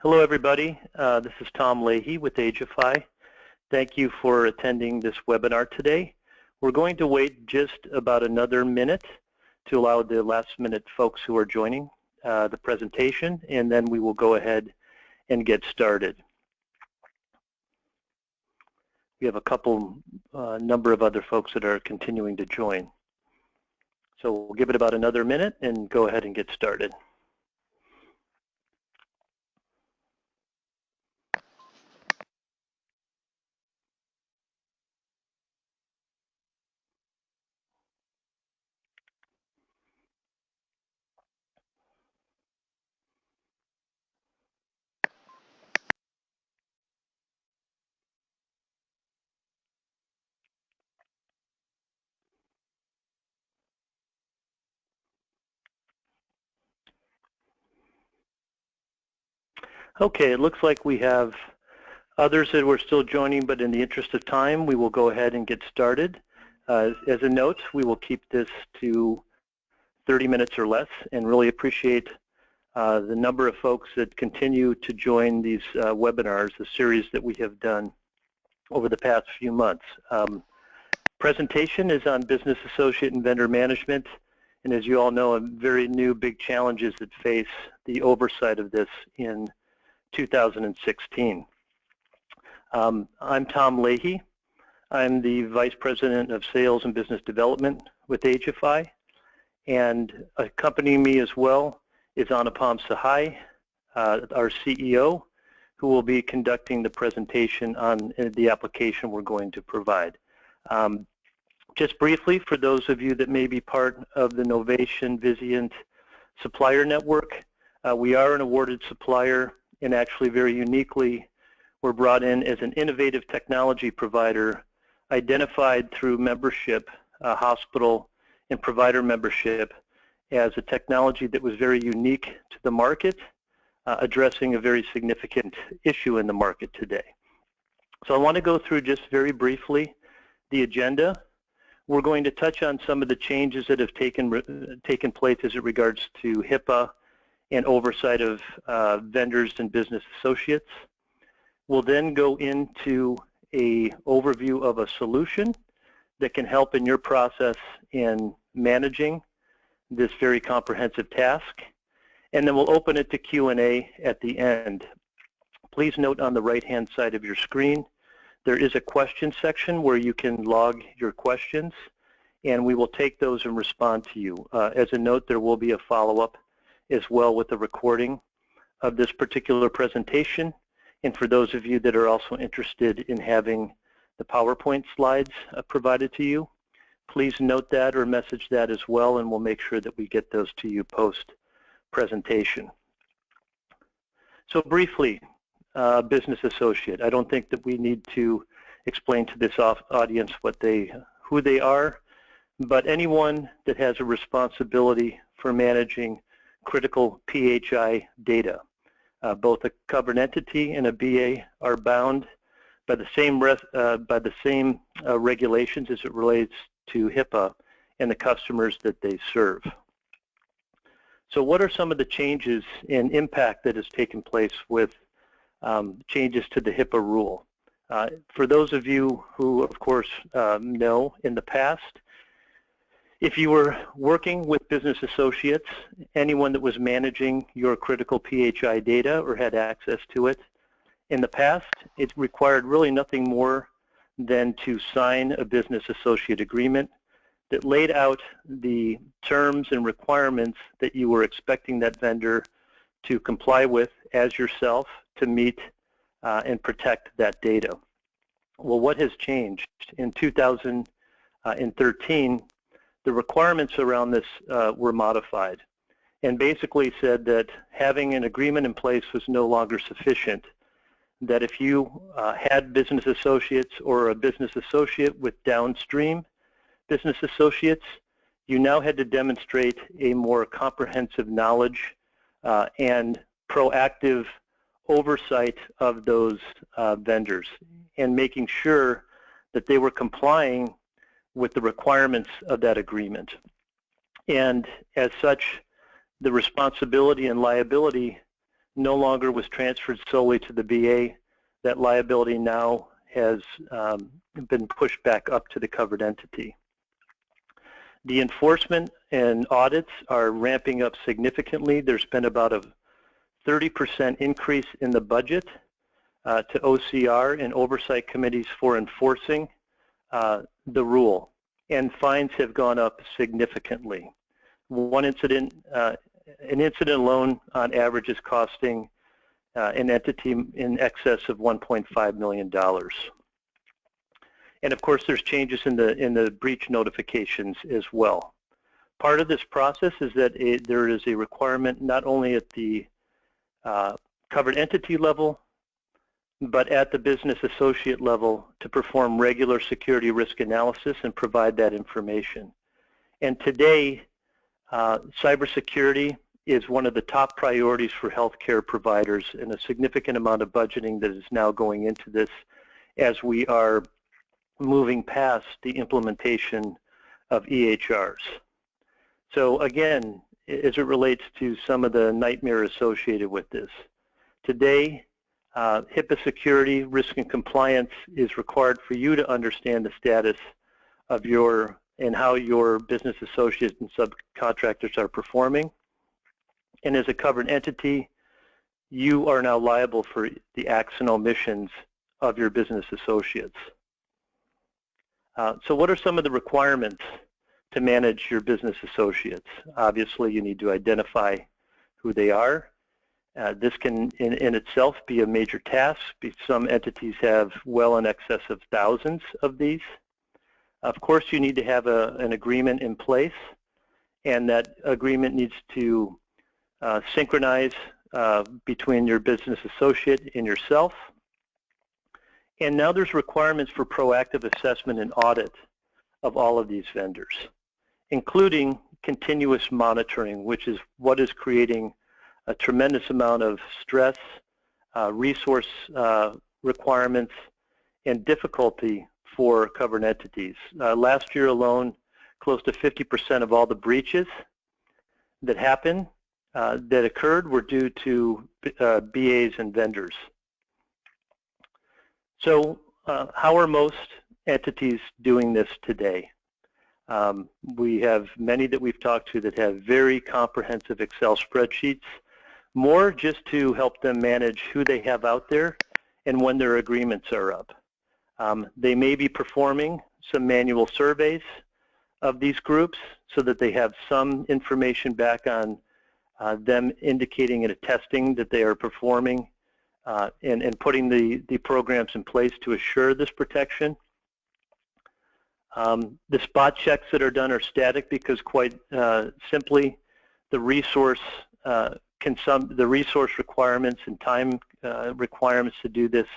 Hello, everybody. This is Tom Leahy with Aegify. Thank you for attending this webinar today. We're going to wait just about another minute to allow the last-minute folks who are joining the presentation, and then we will go ahead and get started. We have a couple number of other folks that are continuing to join. So we'll give it about another minute and go ahead and get started. Okay, it looks like we have others that were still joining, but in the interest of time, we will go ahead and get started. As a note, we will keep this to 30 minutes or less, and really appreciate the number of folks that continue to join these webinars, the series that we have done over the past few months. Presentation is on business associate and vendor management, and as you all know, very new big challenges that face the oversight of this in 2016. I'm Tom Leahy. I'm the Vice President of Sales and Business Development with Aegify, and accompanying me as well is Anupam Sahai, our CEO, who will be conducting the presentation on the application we're going to provide. Just briefly, for those of you that may be part of the Novation Vizient supplier network, we are an awarded supplier, and actually very uniquely, we're brought in as an innovative technology provider identified through membership, hospital and provider membership, as a technology that was very unique to the market, addressing a very significant issue in the market today. So I want to go through just very briefly the agenda. We're going to touch on some of the changes that have taken place as it regards to HIPAA and oversight of vendors and business associates. We'll then go into an overview of a solution that can help in your process in managing this very comprehensive task. And then we'll open it to Q&A at the end. Please note on the right-hand side of your screen, there is a question section where you can log your questions, and we will take those and respond to you. As a note, there will be a follow-up as well with the recording of this particular presentation. And for those of you that are also interested in having the PowerPoint slides provided to you, please note that or message that as well, and we'll make sure that we get those to you post-presentation. So briefly, business associate. I don't think that we need to explain to this audience who they are, but anyone that has a responsibility for managing critical PHI data. Both a covered entity and a BA are bound by the same regulations as it relates to HIPAA and the customers that they serve. So what are some of the changes and impact that has taken place with changes to the HIPAA rule? For those of you who, of course, know in the past, if you were working with business associates, anyone that was managing your critical PHI data or had access to it, in the past, it required really nothing more than to sign a business associate agreement that laid out the terms and requirements that you were expecting that vendor to comply with as yourself to meet and protect that data. Well, what has changed? In 2013, the requirements around this were modified and basically said that having an agreement in place was no longer sufficient, that if you had business associates or a business associate with downstream business associates, you now had to demonstrate a more comprehensive knowledge and proactive oversight of those vendors and making sure that they were complying with the requirements of that agreement. And as such, the responsibility and liability no longer was transferred solely to the BA. That liability now has been pushed back up to the covered entity. The enforcement and audits are ramping up significantly. There's been about a 30% increase in the budget to OCR and oversight committees for enforcing the rule, and fines have gone up significantly. An incident alone on average is costing an entity in excess of $1.5 million. And of course, there's changes in the breach notifications as well. Part of this process is that there is a requirement not only at the covered entity level, but at the business associate level to perform regular security risk analysis and provide that information. And today, cybersecurity is one of the top priorities for healthcare providers, and a significant amount of budgeting that is now going into this as we are moving past the implementation of EHRs. So again, as it relates to some of the nightmare associated with this, today HIPAA security, risk and compliance is required for you to understand the status of your and how your business associates and subcontractors are performing. And as a covered entity, you are now liable for the acts and omissions of your business associates. So what are some of the requirements to manage your business associates? Obviously, you need to identify who they are. This can in itself be a major task. Some entities have well in excess of thousands of these. Of course, you need to have an agreement in place, and that agreement needs to synchronize between your business associate and yourself. And now there's requirements for proactive assessment and audit of all of these vendors, including continuous monitoring, which is what is creating a tremendous amount of stress, resource requirements, and difficulty for covered entities. Last year alone, close to 50% of all the breaches that happened, that occurred, were due to BAs and vendors. So how are most entities doing this today? We have many that we've talked to that have very comprehensive Excel spreadsheets, more just to help them manage who they have out there and when their agreements are up. They may be performing some manual surveys of these groups so that they have some information back on them indicating and attesting that they are performing and putting the programs in place to assure this protection. The spot checks that are done are static because quite simply the resource requirements and time requirements to do this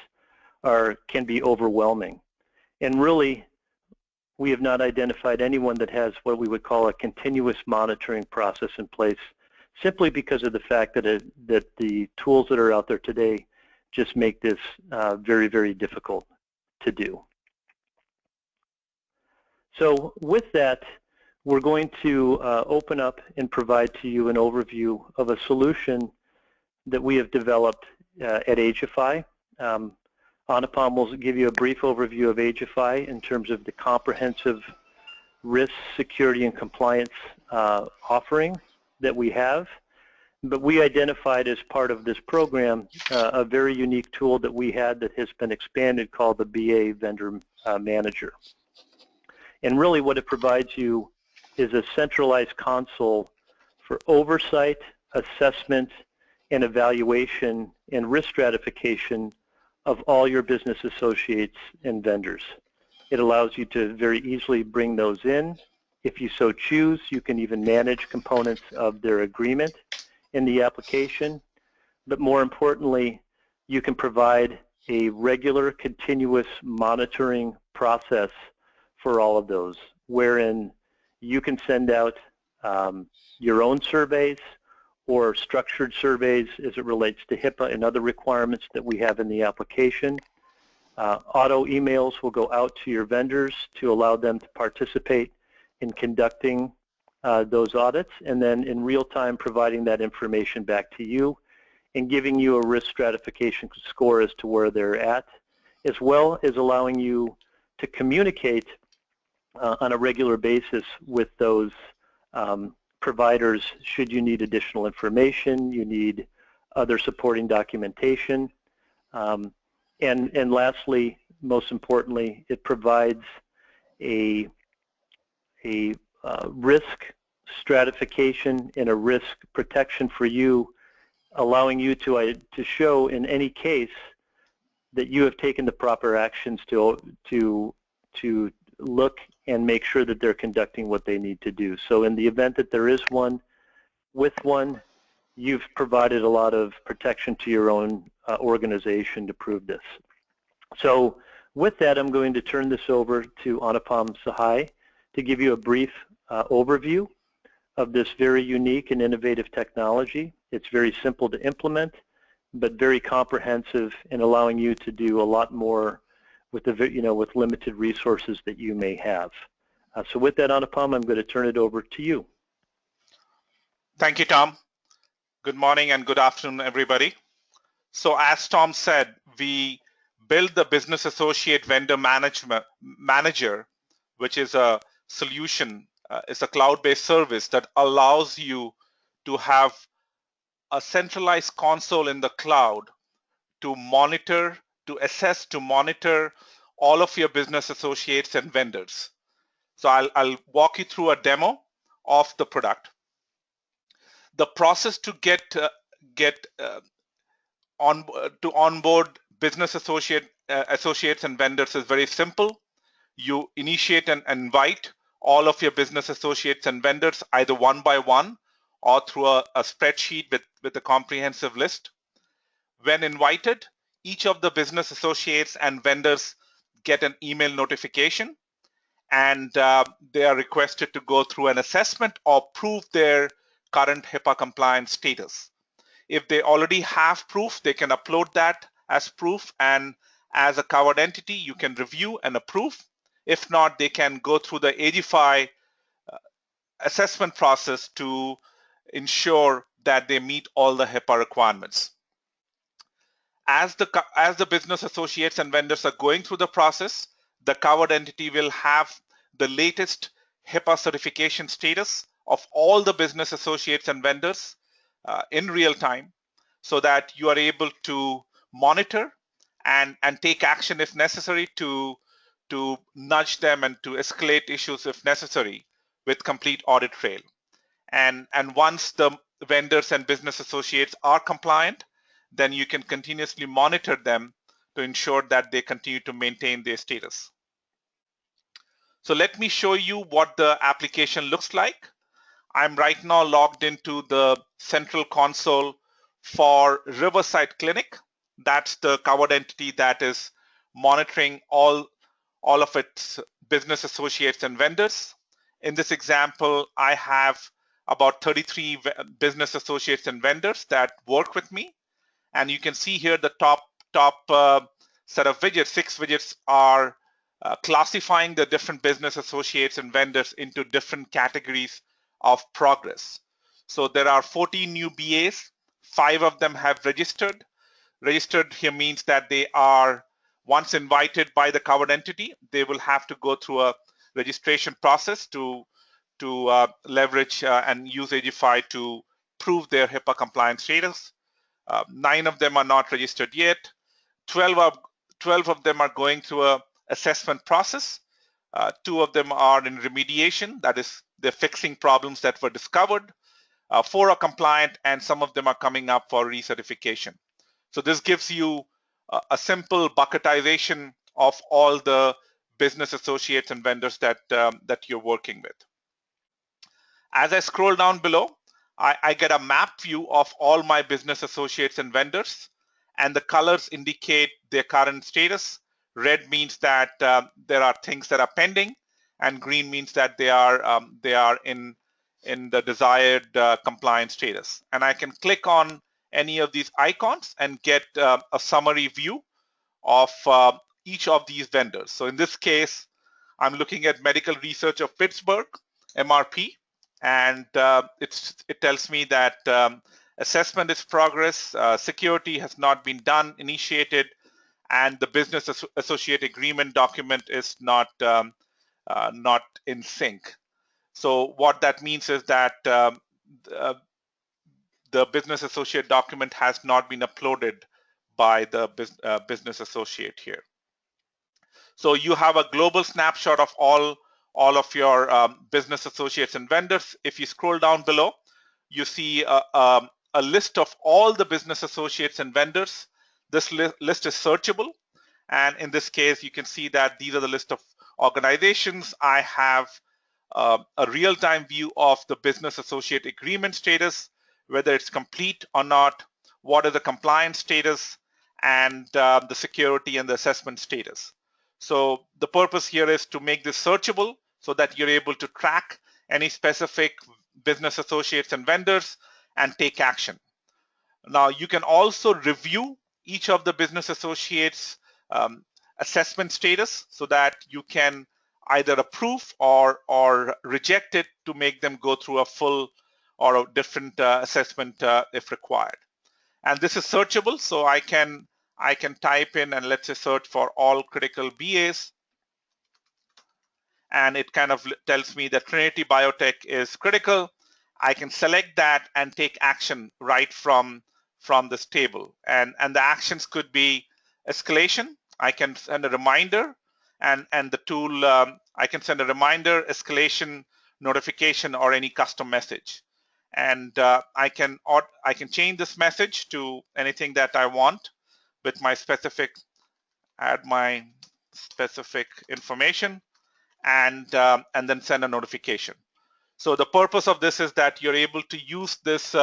can be overwhelming. And really, we have not identified anyone that has what we would call a continuous monitoring process in place, simply because of the fact that the tools that are out there today just make this very, very difficult to do. So with that, we're going to open up and provide to you an overview of a solution that we have developed at Aegify. Anupam will give you a brief overview of Aegify in terms of the comprehensive risk, security, and compliance offering that we have. But we identified as part of this program a very unique tool that we had that has been expanded called the BA Vendor Manager. And really what it provides you is a centralized console for oversight, assessment, and evaluation and risk stratification of all your business associates and vendors. It allows you to very easily bring those in. If you so choose, you can even manage components of their agreement in the application. But more importantly, you can provide a regular, continuous monitoring process for all of those, wherein you can send out your own surveys or structured surveys as it relates to HIPAA and other requirements that we have in the application. Auto emails will go out to your vendors to allow them to participate in conducting those audits, and then in real time providing that information back to you and giving you a risk stratification score as to where they're at, as well as allowing you to communicate on a regular basis with those providers should you need additional information, you need other supporting documentation. And lastly, most importantly, it provides a risk stratification and a risk protection for you, allowing you to show in any case that you have taken the proper actions to look and make sure that they're conducting what they need to do. So in the event that there is one, you've provided a lot of protection to your own organization to prove this. So with that, I'm going to turn this over to Anupam Sahai to give you a brief overview of this very unique and innovative technology. It's very simple to implement, but very comprehensive in allowing you to do a lot more with the with limited resources that you may have. So with that, Anupam, I'm going to turn it over to you. Thank you, Tom. Good morning and good afternoon, everybody. So as Tom said, we built the Business Associate Vendor Manager, which is a solution. It's a cloud-based service that allows you to have a centralized console in the cloud to monitor, to assess, to monitor all of your business associates and vendors. So I'll walk you through a demo of the product. The process to onboard business associates and vendors is very simple. You initiate and invite all of your business associates and vendors either one by one or through a spreadsheet with a comprehensive list. When invited, each of the business associates and vendors get an email notification, and they are requested to go through an assessment or prove their current HIPAA compliance status. If they already have proof, they can upload that as proof, and as a covered entity, you can review and approve. If not, they can go through the Aegify assessment process to ensure that they meet all the HIPAA requirements. As the business associates and vendors are going through the process, the covered entity will have the latest HIPAA certification status of all the business associates and vendors in real time, so that you are able to monitor and take action if necessary to nudge them and to escalate issues if necessary with complete audit trail. And once the vendors and business associates are compliant, then you can continuously monitor them to ensure that they continue to maintain their status. So let me show you what the application looks like. I'm right now logged into the central console for Riverside Clinic. That's the covered entity that is monitoring all of its business associates and vendors. In this example, I have about 33 business associates and vendors that work with me. And you can see here the top set of widgets, 6 widgets are classifying the different business associates and vendors into different categories of progress. So there are 14 new BAs, 5 of them have registered. Registered here means that they are, once invited by the covered entity, they will have to go through a registration process to leverage and use Aegify to prove their HIPAA compliance status. 9 of them are not registered yet. 12 of them are going through a assessment process. 2 of them are in remediation, that is, they're fixing problems that were discovered. 4 are compliant, and some of them are coming up for recertification. So this gives you a simple bucketization of all the business associates and vendors that you're working with. As I scroll down below, I get a map view of all my business associates and vendors, and the colors indicate their current status. Red means that there are things that are pending, and green means that they are in the desired compliance status. And I can click on any of these icons and get a summary view of each of these vendors. So in this case, I'm looking at Medical Research of Pittsburgh, MRP, and it tells me that assessment is progress, security has not been initiated, and the business associate agreement document is not in sync. So what that means is that the business associate document has not been uploaded by the business associate here. So you have a global snapshot of all of your business associates and vendors. If you scroll down below, you see a list of all the business associates and vendors. This list is searchable. And in this case, you can see that these are the list of organizations. I have a real-time view of the business associate agreement status, whether it's complete or not, what is the compliance status, and the security and the assessment status. So the purpose here is to make this searchable so that you're able to track any specific business associates and vendors and take action. Now, you can also review each of the business associates assessment status so that you can either approve or reject it to make them go through a full or a different assessment if required. And this is searchable, so I can type in and let's say search for all critical BAs, and it kind of tells me that Trinity Biotech is critical. I can select that and take action right from this table, and the actions could be escalation. I can send a reminder, and the tool I can send a reminder, escalation, notification, or any custom message. And I can change this message to anything that I want with my specific, add my specific information, and then send a notification. So the purpose of this is that you're able to use this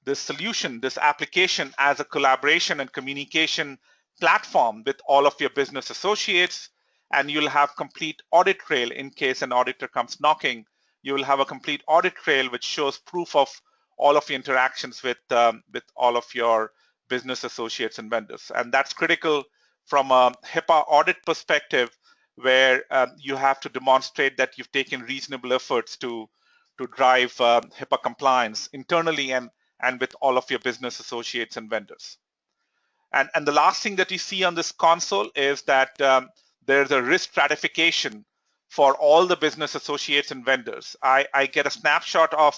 this solution, this application, as a collaboration and communication platform with all of your business associates, and you'll have complete audit trail in case an auditor comes knocking. You will have a complete audit trail which shows proof of all of your interactions with all of your business associates and vendors. And that's critical from a HIPAA audit perspective, where you have to demonstrate that you've taken reasonable efforts to drive HIPAA compliance internally and with all of your business associates and vendors. And the last thing that you see on this console is that there's a risk stratification for all the business associates and vendors. I get a snapshot of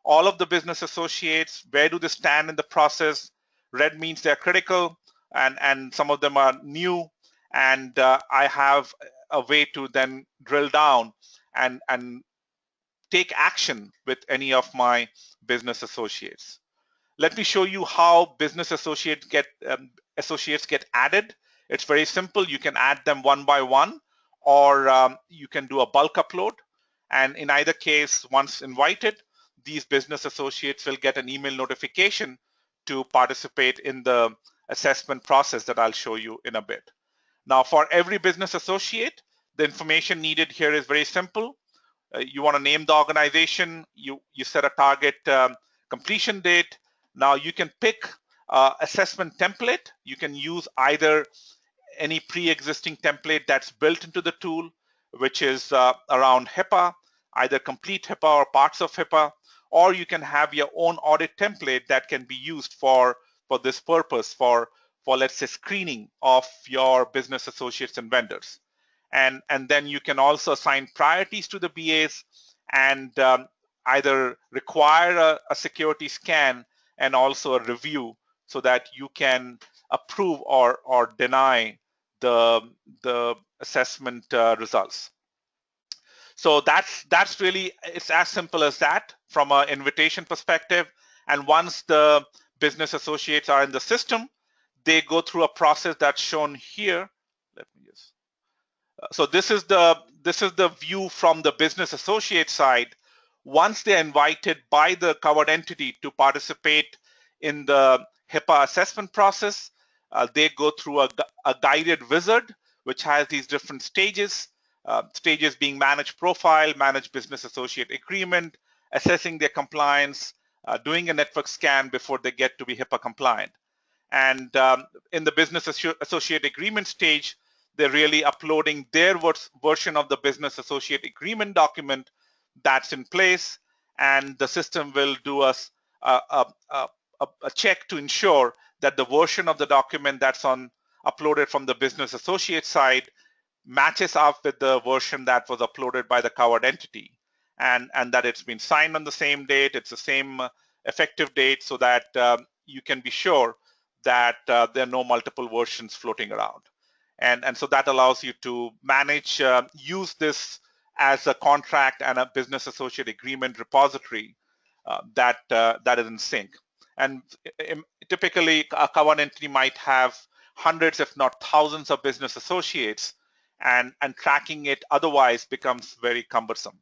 all of the business associates. Where do they stand in the process? Red means they're critical, and some of them are new. And I have a way to then drill down and take action with any of my business associates. Let me show you how business associates get added. It's very simple. You can add them one by one, or you can do a bulk upload. And in either case, once invited, these business associates will get an email notification to participate in the assessment process that I'll show you in a bit. Now, for every business associate, the information needed here is very simple. You want to name the organization. You set a target completion date. Now you can pick assessment template. You can use either any pre-existing template that's built into the tool, which is around HIPAA, either complete HIPAA or parts of HIPAA, or you can have your own audit template that can be used for this purpose, for let's say screening of your business associates and vendors. And then you can also assign priorities to the BAs and either require a security scan and also a review so that you can approve or deny the assessment results. So that's really, it's as simple as that from an invitation perspective. And once the business associates are in the system, they go through a process that's shown here. Let me just. So this is the view from the business associate side. Once they're invited by the covered entity to participate in the HIPAA assessment process, they go through a guided wizard, which has these different stages. Stages being managed profile, managed business associate agreement, assessing their compliance, doing a network scan before they get to be HIPAA compliant. And in the business associate agreement stage, they're really uploading their version of the business associate agreement document that's in place, and the system will do a a check to ensure that the version of the document that's uploaded from the business associate side matches up with the version that was uploaded by the covered entity, and that it's been signed on the same date, it's the same effective date, so that you can be sure that there are no multiple versions floating around. And so that allows you to manage, use this as a contract and a business associate agreement repository that is in sync. And typically, a covered entity might have hundreds, if not thousands, of business associates, and tracking it otherwise becomes very cumbersome.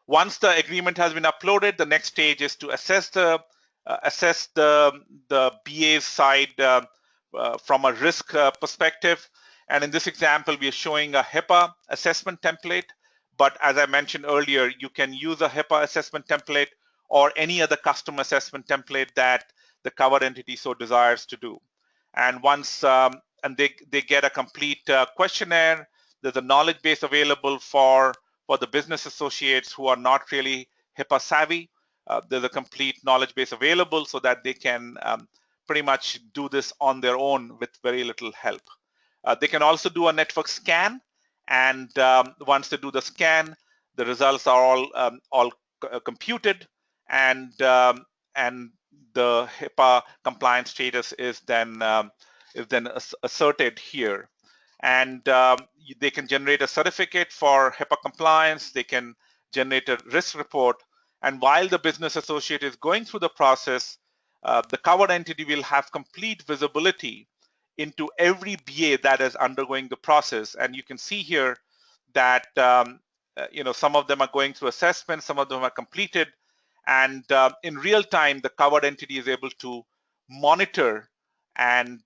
Once the agreement has been uploaded, the next stage is to assess the BA's side from a risk perspective. And in this example, we are showing a HIPAA assessment template. But as I mentioned earlier, you can use a HIPAA assessment template or any other custom assessment template that the covered entity so desires to do. And once and they get a complete questionnaire, there's a knowledge base available for the business associates who are not really HIPAA savvy. There's a complete knowledge base available so that they can pretty much do this on their own with very little help. They can also do a network scan, and once they do the scan, the results are all computed, and the HIPAA compliance status is then asserted here. And they can generate a certificate for HIPAA compliance. They can generate a risk report. And while the business associate is going through the process, the covered entity will have complete visibility into every BA that is undergoing the process. And you can see here that some of them are going through assessment, some of them are completed, and in real time, the covered entity is able to monitor and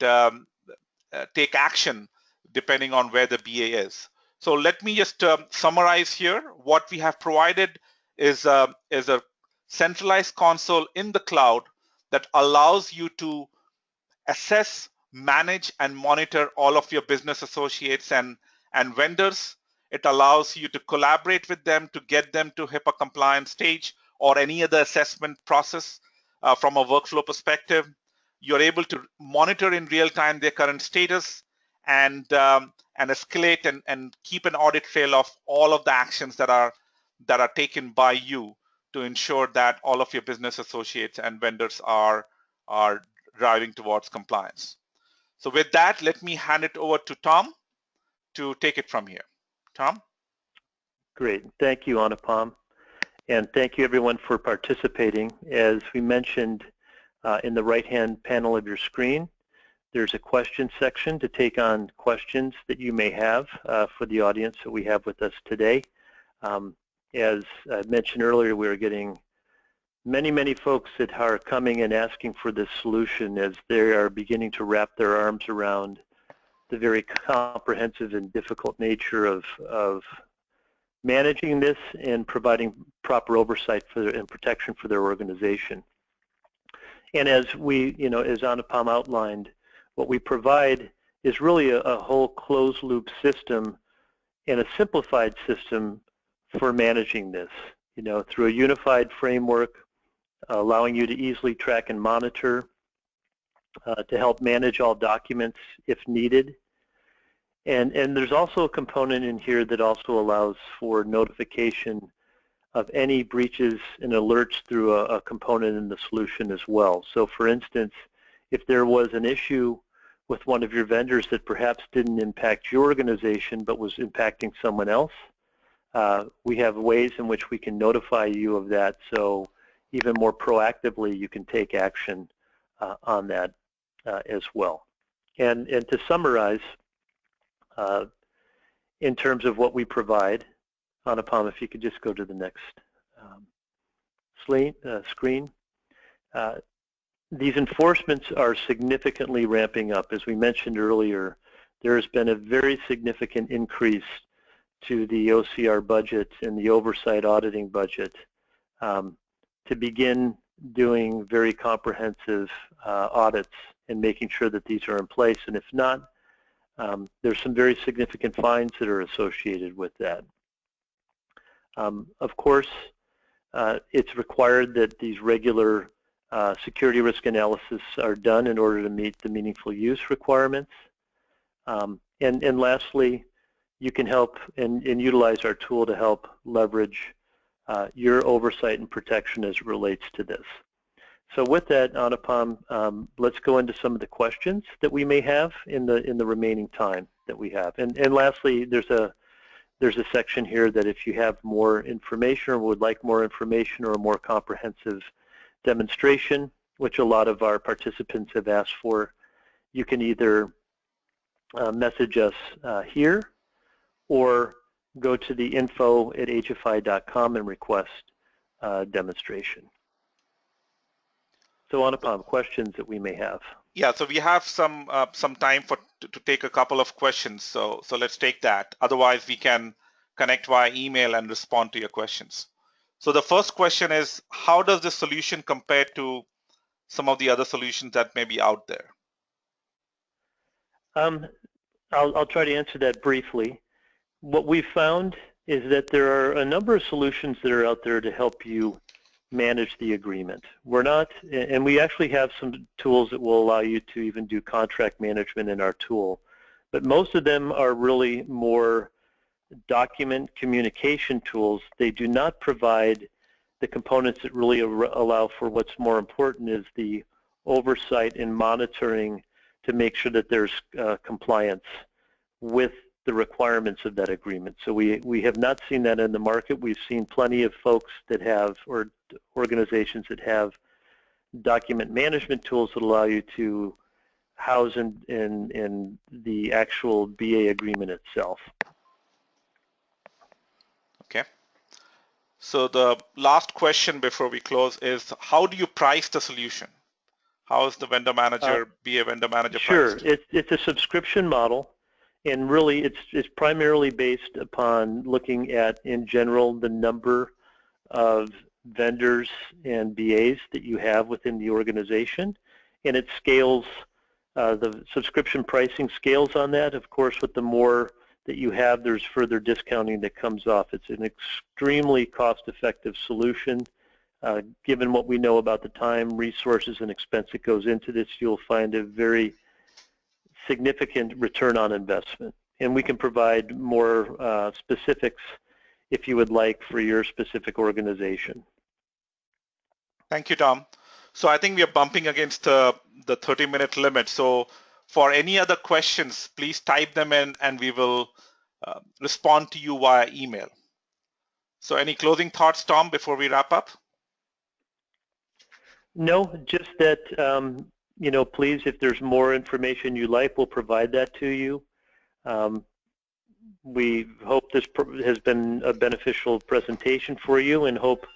take action depending on where the BA is. So let me just summarize here. What we have provided is a centralized console in the cloud that allows you to assess, manage, and monitor all of your business associates and vendors. It allows you to collaborate with them to get them to HIPAA compliance stage or any other assessment process from a workflow perspective. You're able to monitor in real time their current status and escalate and keep an audit trail of all of the actions that are taken by you to ensure that all of your business associates and vendors are driving towards compliance. So with that, let me hand it over to Tom to take it from here. Tom? Great. Thank you, Anupam. And thank you, everyone, for participating. As we mentioned in the right-hand panel of your screen, there's a question section to take on questions that you may have for the audience that we have with us today. As I mentioned earlier, we are getting many folks that are coming and asking for this solution as they are beginning to wrap their arms around the very comprehensive and difficult nature of managing this and providing proper oversight and protection for their organization. And as as Anupam outlined, what we provide is really a whole closed-loop system and a simplified system for managing this, through a unified framework, allowing you to easily track and monitor, to help manage all documents if needed. And there's also a component in here that also allows for notification of any breaches and alerts through a component in the solution as well. So for instance, if there was an issue with one of your vendors that perhaps didn't impact your organization but was impacting someone else, we have ways in which we can notify you of that, so even more proactively you can take action on that as well. And to summarize, in terms of what we provide, Anupam, if you could just go to the next screen. These enforcements are significantly ramping up. As we mentioned earlier, there has been a very significant increase to the OCR budget and the oversight auditing budget to begin doing very comprehensive audits and making sure that these are in place. And if not, there's some very significant fines that are associated with that. Of course, it's required that these regular security risk analysis are done in order to meet the meaningful use requirements. And lastly, you can help and utilize our tool to help leverage your oversight and protection as it relates to this. So with that, Anupam, let's go into some of the questions that we may have in the remaining time that we have. And lastly, there's a section here that if you have more information or would like more information or a more comprehensive demonstration, which a lot of our participants have asked for, you can either message us here or go to the info@aegify.com and request a demonstration. So Anupam, questions that we may have. Yeah, so we have some time to take a couple of questions. So let's take that. Otherwise, we can connect via email and respond to your questions. So the first question is, how does this solution compare to some of the other solutions that may be out there? I'll try to answer that briefly. What we've found is that there are a number of solutions that are out there to help you manage the agreement. We're not, and we actually have some tools that will allow you to even do contract management in our tool, but most of them are really more document communication tools. They do not provide the components that really allow for what's more important is the oversight and monitoring to make sure that there's compliance with the requirements of that agreement. So we have not seen that in the market. We've seen plenty of folks that have, or organizations that have document management tools that allow you to house in the actual BA agreement itself. Okay. So the last question before we close is, how do you price the solution? How is the vendor manager, BA vendor manager priced? Sure, it's a subscription model, and really it's primarily based upon looking at, in general, the number of vendors and BAs that you have within the organization, and it scales, the subscription pricing scales on that. Of course, with the more that you have, there's further discounting that comes off. It's an extremely cost-effective solution. Given what we know about the time, resources, and expense that goes into this, you'll find a very significant return on investment. And we can provide more specifics if you would like for your specific organization. Thank you, Tom. So I think we are bumping against the 30-minute limit. So for any other questions, please type them in and we will respond to you via email. So any closing thoughts, Tom, before we wrap up? No, just that, you know, please, if there's more information you like, we'll provide that to you. We hope this has been a beneficial presentation for you and hope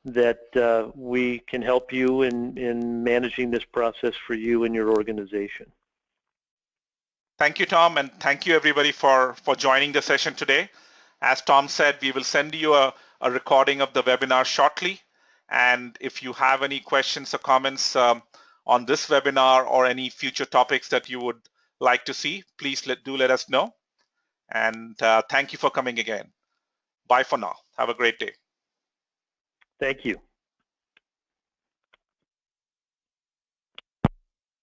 that we can help you in managing this process for you and your organization. Thank you, Tom, and thank you everybody for joining the session today. As Tom said, we will send you a recording of the webinar shortly. And if you have any questions or comments on this webinar or any future topics that you would like to see, please do let us know. And thank you for coming again. Bye for now. Have a great day. Thank you.